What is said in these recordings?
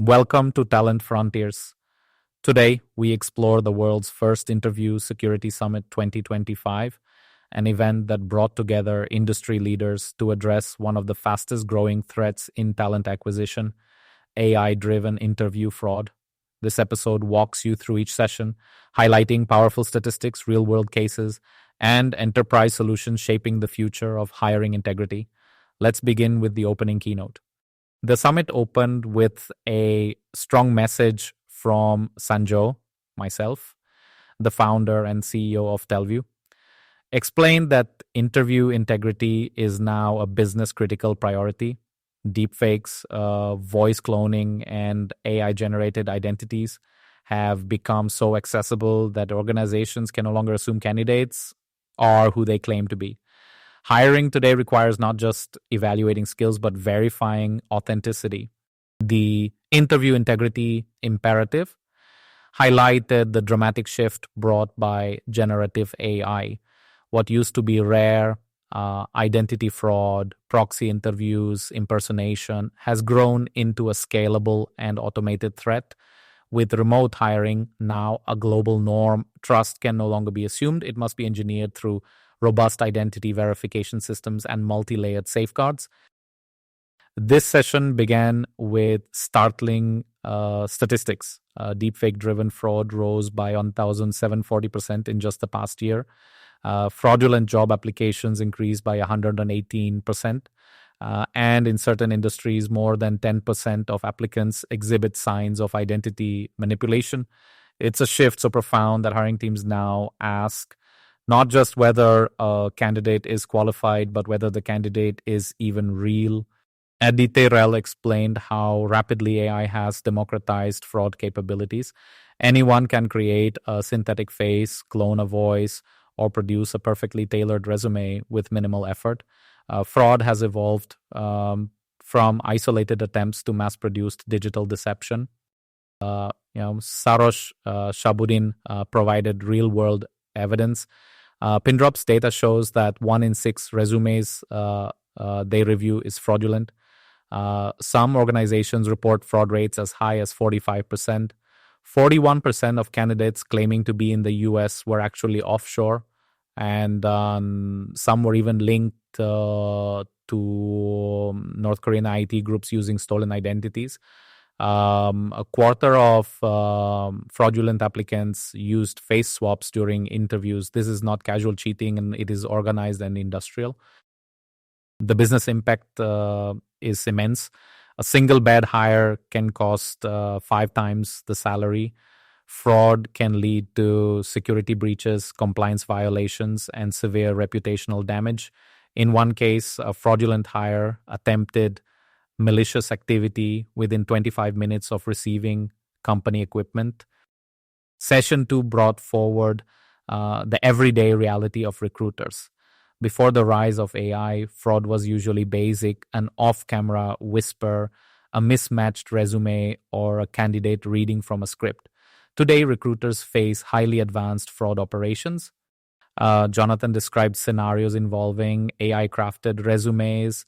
Welcome to Talent Frontiers. Today, we explore the world's first interview security summit 2025, an event that brought together industry leaders to address one of the fastest growing threats in talent acquisition, AI driven interview fraud. This episode walks you through each session, highlighting powerful statistics, real world cases, and enterprise solutions shaping the future of hiring integrity. Let's begin with the opening keynote. The summit opened with a strong message from Sanjo, myself, the founder and CEO of Talview, explained that interview integrity is now a business critical priority. Deepfakes, voice cloning, and AI generated identities have become so accessible that organizations can no longer assume candidates are who they claim to be. Hiring today requires not just evaluating skills, but verifying authenticity. The interview integrity imperative highlighted the dramatic shift brought by generative AI. What used to be rare, identity fraud, proxy interviews, impersonation, has grown into a scalable and automated threat. With remote hiring now a global norm, trust can no longer be assumed. It must be engineered through robust identity verification systems and multi-layered safeguards. This session began with startling statistics. Deepfake-driven fraud rose by 1,740% in just the past year. Fraudulent job applications increased by 118%. And in certain industries, more than 10% of applicants exhibit signs of identity manipulation. It's a shift so profound that hiring teams now ask not just whether a candidate is qualified, but whether the candidate is even real. Adite Rel explained how rapidly AI has democratized fraud capabilities. Anyone can create a synthetic face, clone a voice, or produce a perfectly tailored resume with minimal effort. Fraud has evolved from isolated attempts to mass-produced digital deception. Sarosh Shabuddin provided real-world evidence. Pindrop's data shows that 1 in 6 resumes they review is fraudulent. Some organizations report fraud rates as high as 45%. 41% of candidates claiming to be in the US were actually offshore, and some were even linked to North Korean IT groups using stolen identities. A quarter of fraudulent applicants used face swaps during interviews. This is not casual cheating, and it is organized and industrial. The business impact is immense. A single bad hire can cost 5 times the salary. Fraud can lead to security breaches, compliance violations, and severe reputational damage. In one case, a fraudulent hire attempted malicious activity within 25 minutes of receiving company equipment. Session 2 brought forward the everyday reality of recruiters. Before the rise of AI, fraud was usually basic, an off-camera whisper, a mismatched resume, or a candidate reading from a script. Today, recruiters face highly advanced fraud operations. Jonathan described scenarios involving AI-crafted resumes,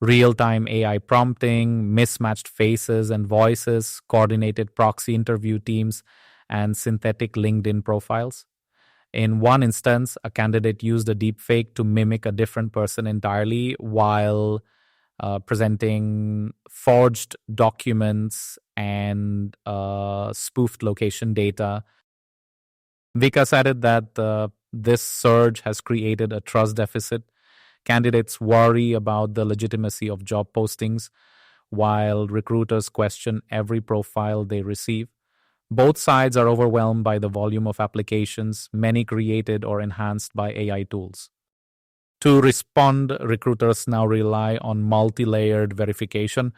real-time AI prompting, mismatched faces and voices, coordinated proxy interview teams, and synthetic LinkedIn profiles. In one instance, a candidate used a deepfake to mimic a different person entirely while presenting forged documents and spoofed location data. Vikas added that this surge has created a trust deficit. Candidates worry about the legitimacy of job postings, while recruiters question every profile they receive. Both sides are overwhelmed by the volume of applications, many created or enhanced by AI tools. To respond, recruiters now rely on multi-layered verification,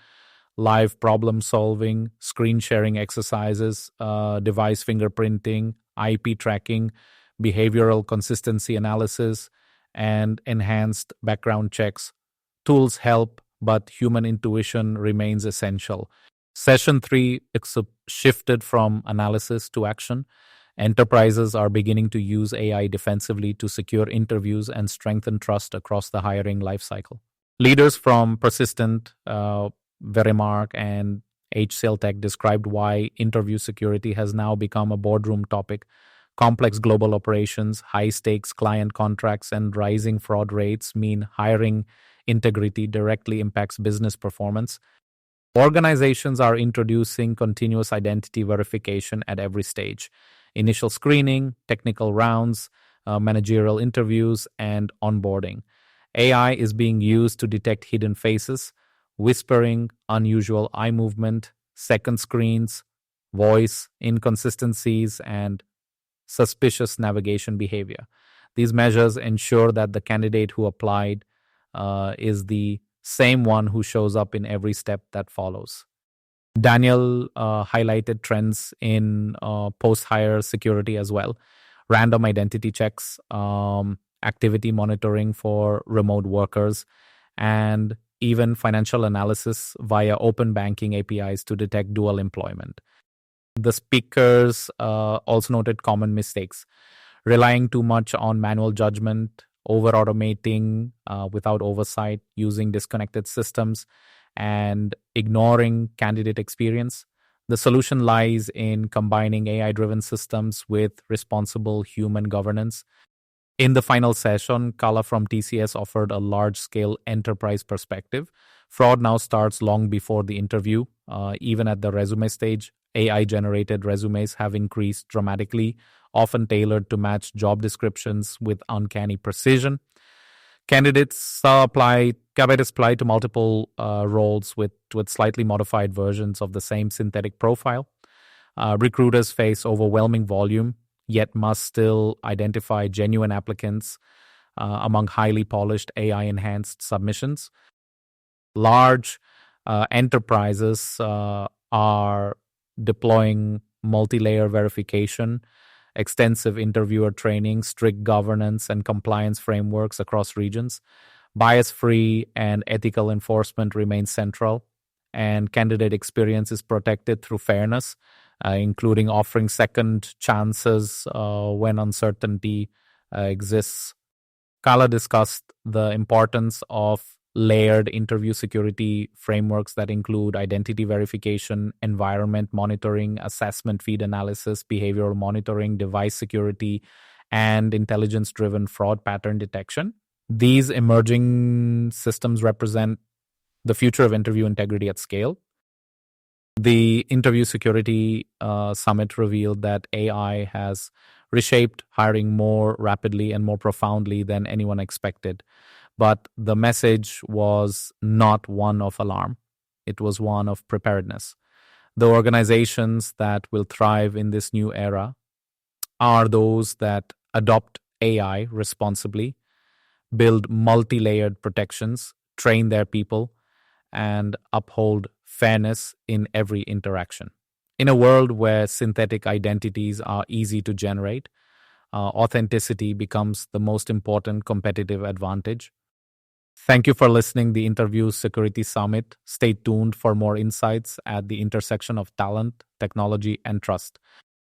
live problem solving, screen sharing exercises, device fingerprinting, IP tracking, behavioral consistency analysis, and enhanced background checks. Tools help, but human intuition remains essential. Session 3 shifted from analysis to action. Enterprises are beginning to use AI defensively to secure interviews and strengthen trust across the hiring lifecycle. Leaders from Persistent, Verimark, and HCLTech described why interview security has now become a boardroom topic. Complex global operations, high stakes client contracts, and rising fraud rates mean hiring integrity directly impacts business performance. Organizations are introducing continuous identity verification at every stage: initial screening, technical rounds, managerial interviews, and onboarding. AI is being used to detect hidden faces, whispering, unusual eye movement, second screens, voice inconsistencies, and suspicious navigation behavior. These measures ensure that the candidate who applied is the same one who shows up in every step that follows. Daniel highlighted trends in post hire security as well: random identity checks, activity monitoring for remote workers, and even financial analysis via open banking APIs to detect dual employment. The speakers also noted common mistakes: relying too much on manual judgment, over automating without oversight, using disconnected systems, and ignoring candidate experience. The solution lies in combining AI driven systems with responsible human governance. In the final session, Kala from TCS offered a large scale enterprise perspective. Fraud now starts long before the interview. Even at the resume stage, AI generated resumes have increased dramatically, often tailored to match job descriptions with uncanny precision. Candidates apply to multiple roles with slightly modified versions of the same synthetic profile. Recruiters face overwhelming volume, yet must still identify genuine applicants among highly polished AI-enhanced submissions. Large enterprises are deploying multi-layer verification, extensive interviewer training, strict governance and compliance frameworks across regions. Bias-free and ethical enforcement remain central, and candidate experience is protected through fairness, including offering second chances when uncertainty exists. Kala discussed the importance of layered interview security frameworks that include identity verification, environment monitoring, assessment feed analysis, behavioral monitoring, device security, and intelligence-driven fraud pattern detection. These emerging systems represent the future of interview integrity at scale. The Interview Security Summit revealed that AI has reshaped hiring more rapidly and more profoundly than anyone expected. But the message was not one of alarm. It was one of preparedness. The organizations that will thrive in this new era are those that adopt AI responsibly, build multi-layered protections, train their people, and uphold fairness in every interaction. In a world where synthetic identities are easy to generate, authenticity becomes the most important competitive advantage. Thank you for listening the Interview Security Summit. Stay tuned for more insights at the intersection of talent, technology, and trust.